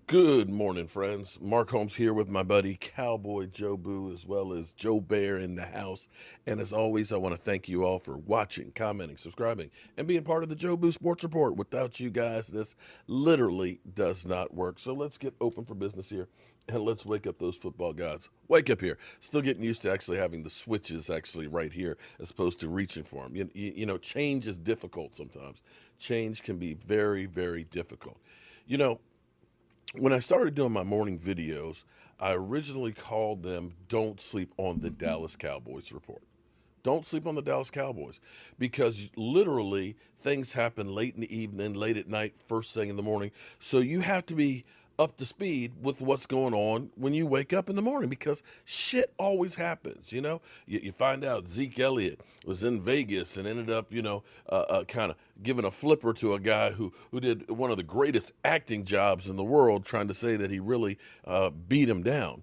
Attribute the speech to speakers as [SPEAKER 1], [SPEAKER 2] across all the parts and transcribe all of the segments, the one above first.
[SPEAKER 1] Good morning, friends. Mark Holmes here with my buddy Cowboy Joe Boo, as well as Joe Bear in the house. And as always, I want to thank you all for watching, commenting, subscribing, and being part of the Joe Boo Sports Report. Without you guys, this literally does not work. So let's get open for business here, and let's wake up those football gods. Wake up here. Still getting used to actually having the switches actually right here as opposed to reaching for them. Change is difficult sometimes. Change can be very, very difficult. You know, when I started doing my morning videos, I originally called them Don't Sleep on the Dallas Cowboys Report. Don't sleep on the Dallas Cowboys because literally things happen late in the evening, late at night, first thing in the morning. So you have to be up to speed with what's going on when you wake up in the morning because shit always happens. You find out Zeke Elliott was in Vegas and ended up, kind of giving a flipper to a guy who did one of the greatest acting jobs in the world, trying to say that he really beat him down.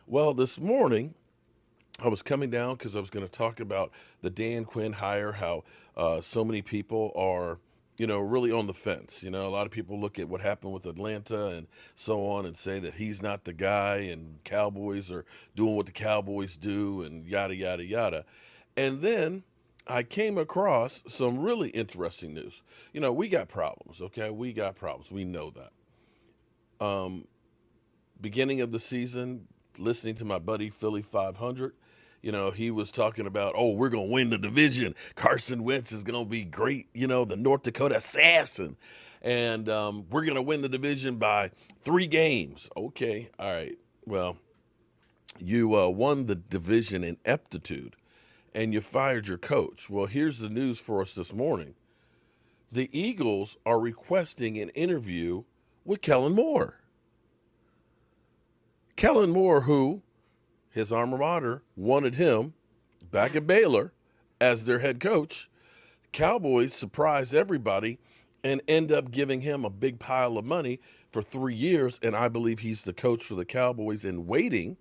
[SPEAKER 1] Well, this morning, I was coming down because I was going to talk about the Dan Quinn hire, how so many people are, really on the fence. A lot of people look at what happened with Atlanta and so on and say that he's not the guy and Cowboys are doing what the Cowboys do and yada, yada, yada. And then I came across some really interesting news. We got problems, okay? We got problems. We know that. Beginning of the season, listening to my buddy Philly 500, he was talking about, oh, we're going to win the division. Carson Wentz is going to be great, the North Dakota assassin. And we're going to win the division by 3 games. Okay, all right. Well, you won the division in aptitude, and you fired your coach. Well, here's the news for us this morning. The Eagles are requesting an interview with Kellen Moore. Kellen Moore, who his alma mater wanted him back at Baylor as their head coach. Cowboys surprise everybody and end up giving him a big pile of money for 3 years, and I believe he's the coach for the Cowboys in waiting.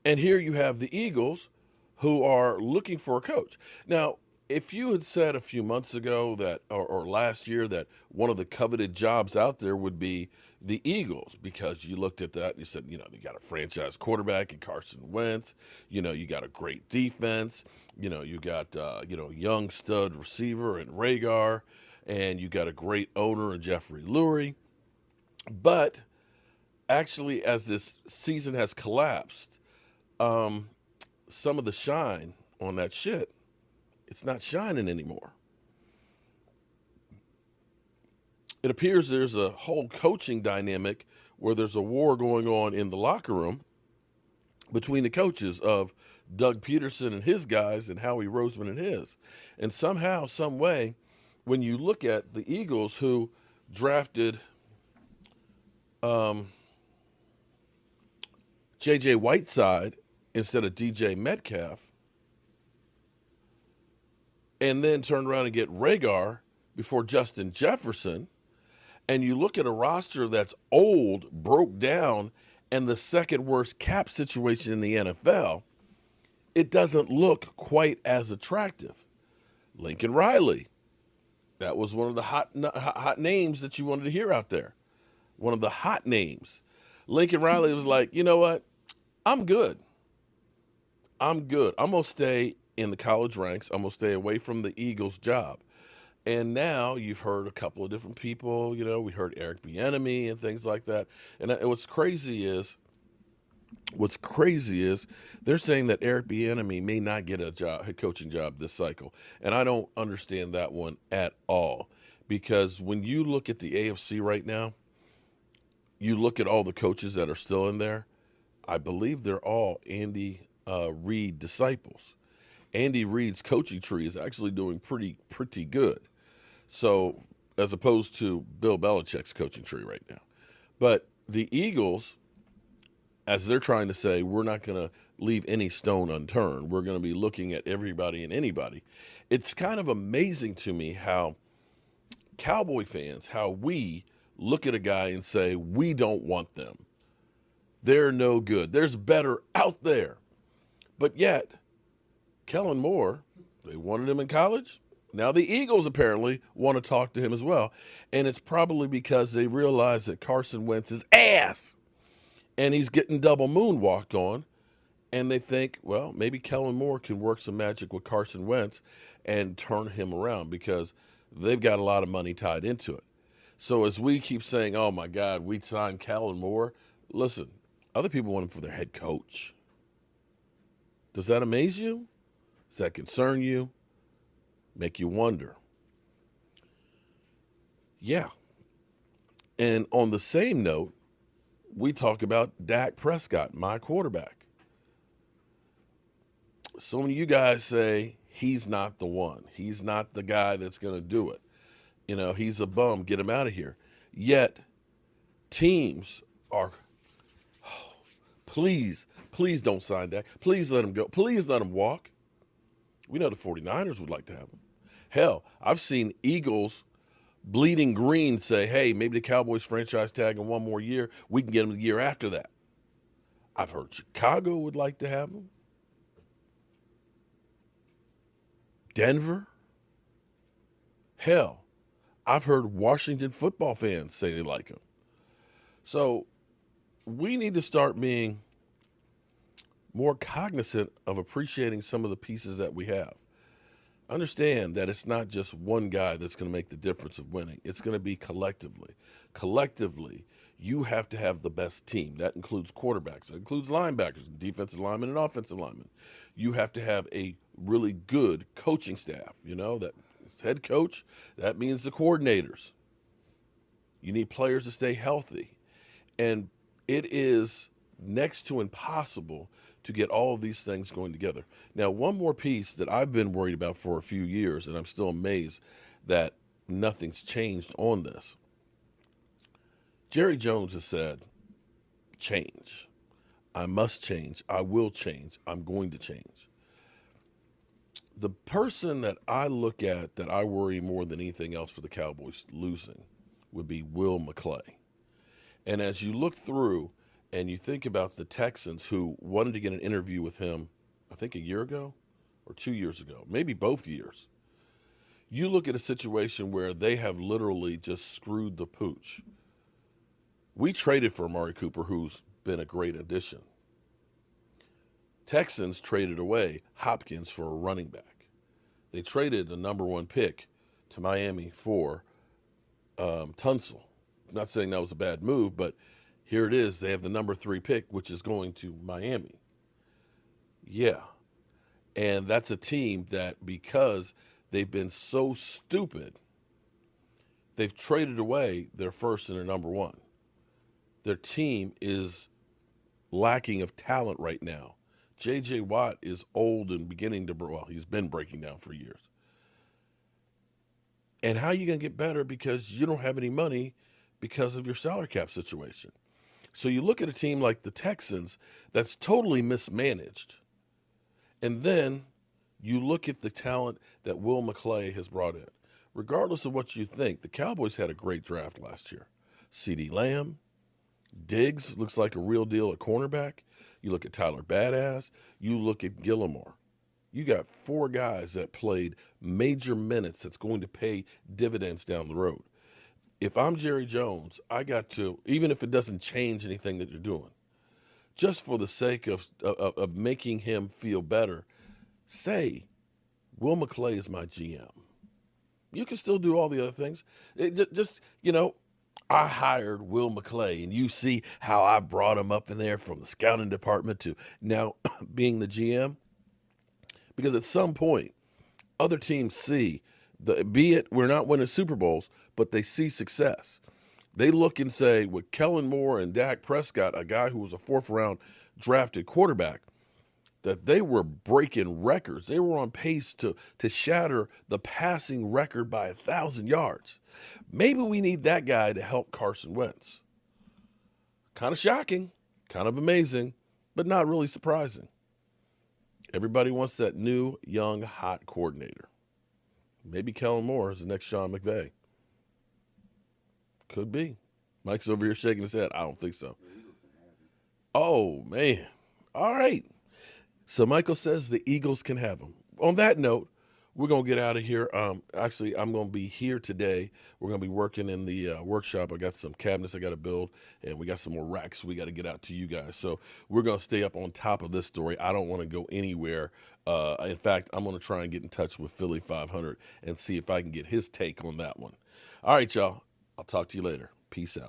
[SPEAKER 1] And here you have the Eagles who are looking for a coach. Now, if you had said a few months ago that, or last year, that one of the coveted jobs out there would be the Eagles, because you looked at that and you said, you got a franchise quarterback in Carson Wentz, you got a great defense, you got, young stud receiver in Rhaegar, and you got a great owner in Jeffrey Lurie. But actually, as this season has collapsed, some of the shine on that shit, it's not shining anymore. It appears there's a whole coaching dynamic where there's a war going on in the locker room between the coaches of Doug Peterson and his guys and Howie Roseman and his. And somehow, some way, when you look at the Eagles who drafted J.J. Whiteside instead of D.J. Metcalf, and then turned around and get Rhaegar before Justin Jefferson, and you look at a roster that's old, broke down, and the second worst cap situation in the NFL, it doesn't look quite as attractive. Lincoln Riley, that was one of the hot names that you wanted to hear out there. One of the hot names. Lincoln Riley was like, you know what? I'm good. I'm going to stay in the college ranks. I'm going to stay away from the Eagles job. And now you've heard a couple of different people, we heard Eric Bieniemy and things like that. And what's crazy is they're saying that Eric Bieniemy may not get a head coaching job this cycle. And I don't understand that one at all, because when you look at the AFC right now, you look at all the coaches that are still in there, I believe they're all Andy Reid disciples. Andy Reid's coaching tree is actually doing pretty good. So, as opposed to Bill Belichick's coaching tree right now. But the Eagles, as they're trying to say, we're not going to leave any stone unturned. We're going to be looking at everybody and anybody. It's kind of amazing to me how Cowboy fans, how we look at a guy and say, we don't want them. They're no good. There's better out there. But yet, Kellen Moore, they wanted him in college. Now, the Eagles apparently want to talk to him as well, and it's probably because they realize that Carson Wentz is ass, and he's getting double moonwalked on, and they think, well, maybe Kellen Moore can work some magic with Carson Wentz and turn him around because they've got a lot of money tied into it. So as we keep saying, oh, my God, we signed Kellen Moore, listen, other people want him for their head coach. Does that amaze you? Does that concern you? Make you wonder? Yeah. And on the same note, we talk about Dak Prescott, my quarterback. So many of you guys say he's not the one. He's not the guy that's going to do it. You know, he's a bum. Get him out of here. Yet, teams are, oh, please don't sign Dak. Please let him go. Please let him walk. We know the 49ers would like to have him. Hell, I've seen Eagles bleeding green say, hey, maybe the Cowboys franchise tag in one more year. We can get him the year after that. I've heard Chicago would like to have him. Denver. Hell, I've heard Washington football fans say they like him. So we need to start being more cognizant of appreciating some of the pieces that we have. Understand that it's not just one guy that's going to make the difference of winning. It's going to be collectively. Collectively, you have to have the best team. That includes quarterbacks. That includes linebackers, defensive linemen, and offensive linemen. You have to have a really good coaching staff. You know, that head coach, that means the coordinators. You need players to stay healthy. And it is next to impossible to get all of these things going together. Now, one more piece that I've been worried about for a few years, and I'm still amazed that nothing's changed on this. Jerry Jones has said, change. I must change. I will change. I'm going to change. The person that I look at that I worry more than anything else for the Cowboys losing would be Will McClain. And as you look through and you think about the Texans who wanted to get an interview with him, I think a year ago or 2 years ago, maybe both years, you look at a situation where they have literally just screwed the pooch. We traded for Amari Cooper, who's been a great addition. Texans traded away Hopkins for a running back. They traded the number one pick to Miami for Tunsil. Not saying that was a bad move, but here it is. They have the number 3 pick, which is going to Miami. Yeah. And that's a team that, because they've been so stupid, they've traded away their first and their number 1. Their team is lacking of talent right now. J.J. Watt is old and beginning to, well, he's been breaking down for years. And how are you going to get better because you don't have any money because of your salary cap situation? So you look at a team like the Texans that's totally mismanaged. And then you look at the talent that Will McClain has brought in. Regardless of what you think, the Cowboys had a great draft last year. CeeDee Lamb, Diggs looks like a real deal at cornerback. You look at Tyler Badass. You look at Gilmore. You got 4 guys that played major minutes that's going to pay dividends down the road. If I'm Jerry Jones, I got to, even if it doesn't change anything that you're doing, just for the sake of making him feel better, say, Will McClain is my GM. You can still do all the other things. I hired Will McClain, and you see how I brought him up in there from the scouting department to now being the GM. Because at some point, other teams see, be it we're not winning Super Bowls, but they see success. They look and say, with Kellen Moore and Dak Prescott, a guy who was a 4th-round drafted quarterback, that they were breaking records. They were on pace to shatter the passing record by 1,000 yards. Maybe we need that guy to help Carson Wentz. Kind of shocking, kind of amazing, but not really surprising. Everybody wants that new, young, hot coordinator. Maybe Kellen Moore is the next Sean McVay. Could be. Mike's over here shaking his head. I don't think so. Oh, man. All right. So Michael says the Eagles can have him. On that note, we're going to get out of here. Actually, I'm going to be here today. We're going to be working in the workshop. I got some cabinets I got to build, and we got some more racks we got to get out to you guys. So we're going to stay up on top of this story. I don't want to go anywhere. In fact, I'm going to try and get in touch with Philly 500 and see if I can get his take on that one. All right, y'all. I'll talk to you later. Peace out.